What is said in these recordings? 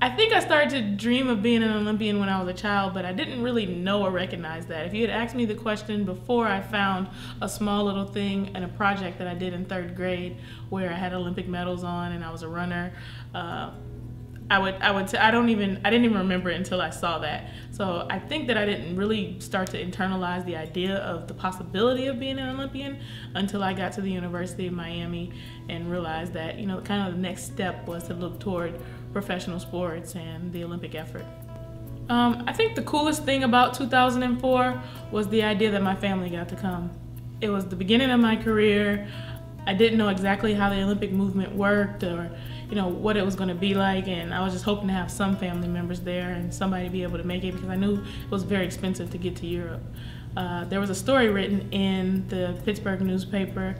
I think I started to dream of being an Olympian when I was a child, but I didn't really know or recognize that. If you had asked me the question before I found a small little thing and a project that I did in 3rd grade where I had Olympic medals on and I was a runner, I didn't even remember it until I saw that. So I think that I didn't really start to internalize the idea of the possibility of being an Olympian until I got to the University of Miami and realized that, kind of the next step was to look toward professional sports and the Olympic effort. I think the coolest thing about 2004 was the idea that my family got to come. It was the beginning of my career. I didn't know exactly how the Olympic movement worked or what it was going to be like, and I was just hoping to have some family members there and somebody be able to make it because I knew it was very expensive to get to Europe. There was a story written in the Pittsburgh newspaper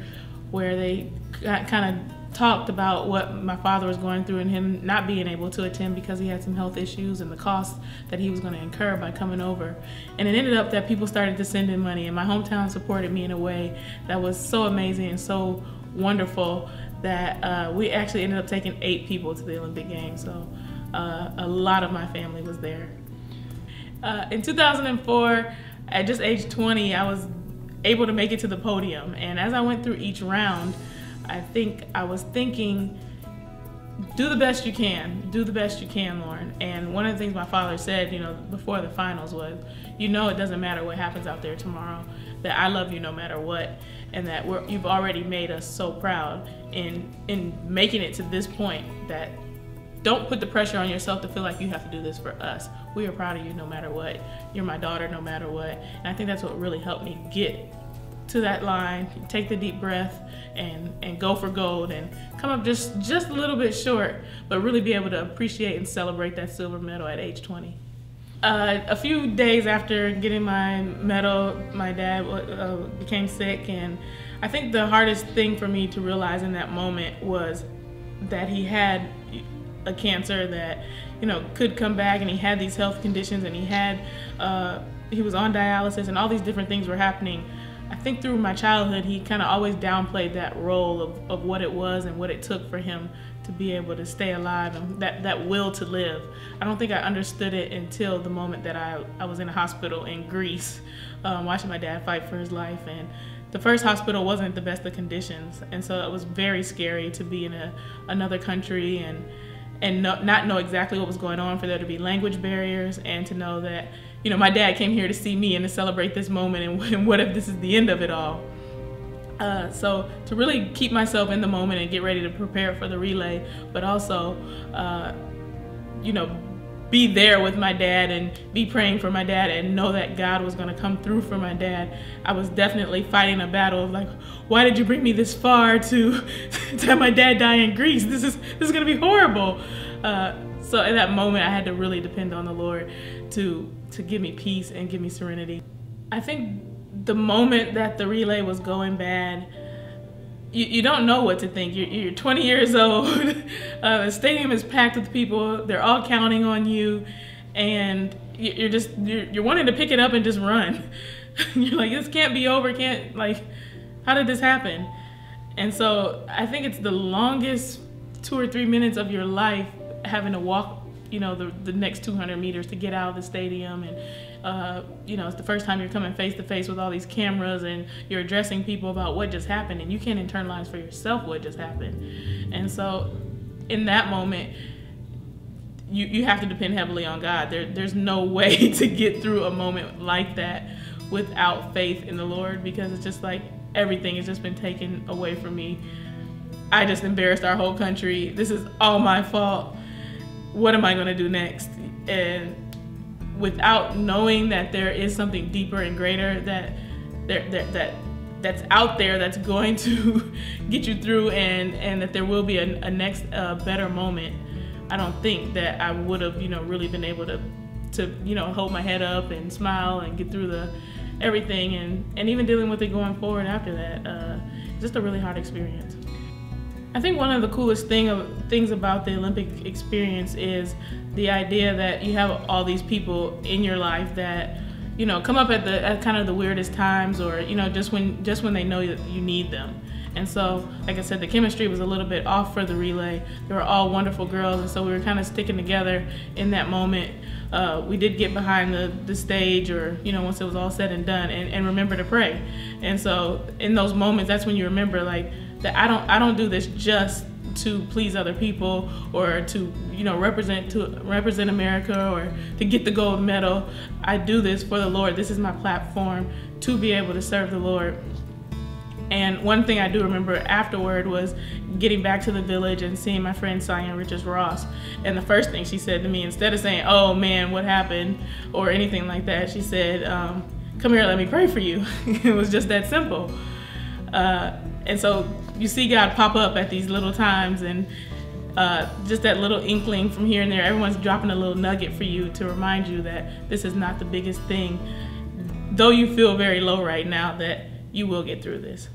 where they kind of talked about what my father was going through and him not being able to attend because he had some health issues and the cost that he was going to incur by coming over. And it ended up that people started to send in money, and my hometown supported me in a way that was so amazing and so wonderful that we actually ended up taking 8 people to the Olympic Games. So a lot of my family was there. In 2004, at just age 20, I was able to make it to the podium. And as I went through each round, I think I was thinking, do the best you can. Do the best you can, Lauren. And one of the things my father said, before the finals was, it doesn't matter what happens out there tomorrow, that I love you no matter what, and that you've already made us so proud in making it to this point that don't put the pressure on yourself to feel like you have to do this for us. We are proud of you no matter what. You're my daughter no matter what. And I think that's what really helped me get to that line, take the deep breath, and go for gold and come up just a little bit short, but really be able to appreciate and celebrate that silver medal at age 20. A few days after getting my medal, my dad became sick, and I think the hardest thing for me to realize in that moment was that he had a cancer that could come back, and he had these health conditions, and he was on dialysis, and all these different things were happening. I think through my childhood, he kind of always downplayed that role of what it was and what it took for him to be able to stay alive and that will to live. I don't think I understood it until the moment that I was in a hospital in Greece, watching my dad fight for his life. And the first hospital wasn't the best of conditions, and so it was very scary to be in another country and not know exactly what was going on, for there to be language barriers, and to know that my dad came here to see me and to celebrate this moment, and what if this is the end of it all? So to really keep myself in the moment and get ready to prepare for the relay, but also, be there with my dad and be praying for my dad and know that God was going to come through for my dad. I was definitely fighting a battle of like, why did you bring me this far to have my dad die in Greece? This is going to be horrible. So in that moment, I had to really depend on the Lord to give me peace and give me serenity. I think the moment that the relay was going bad, you don't know what to think. You're 20 years old. The stadium is packed with people. They're all counting on you, and you're wanting to pick it up and just run. You're like, this can't be over. How did this happen? And so I think it's the longest 2 or 3 minutes of your life having to walk, the next 200 meters to get out of the stadium, and it's the first time you're coming face to face with all these cameras, and you're addressing people about what just happened, and you can't internalize for yourself what just happened. And so in that moment, you have to depend heavily on God. There's no way to get through a moment like that without faith in the Lord, because it's just like everything has just been taken away from me. I just embarrassed our whole country. This is all my fault. What am I going to do next? And without knowing that there is something deeper and greater that's out there that's going to get you through, and that there will be a next better moment, I don't think that I would have really been able to hold my head up and smile and get through everything, and even dealing with it going forward after that. Just a really hard experience. I think one of the coolest things about the Olympic experience is the idea that you have all these people in your life that come up at kind of the weirdest times, or just when they know that you need them. And so, like I said, the chemistry was a little bit off for the relay. They were all wonderful girls, and so we were kind of sticking together in that moment. We did get behind the stage, or once it was all said and done, and remember to pray. And so in those moments, that's when you remember, like, that I don't do this just to please other people, or to represent America, or to get the gold medal. I do this for the Lord. This is my platform to be able to serve the Lord. And one thing I do remember afterward was getting back to the village and seeing my friend Cyan Richards-Ross. And the first thing she said to me, instead of saying, "Oh man, what happened?" or anything like that, she said, "Come here, let me pray for you." It was just that simple. And so you see God pop up at these little times, and just that little inkling from here and there. Everyone's dropping a little nugget for you to remind you that this is not the biggest thing. Though you feel very low right now, that you will get through this.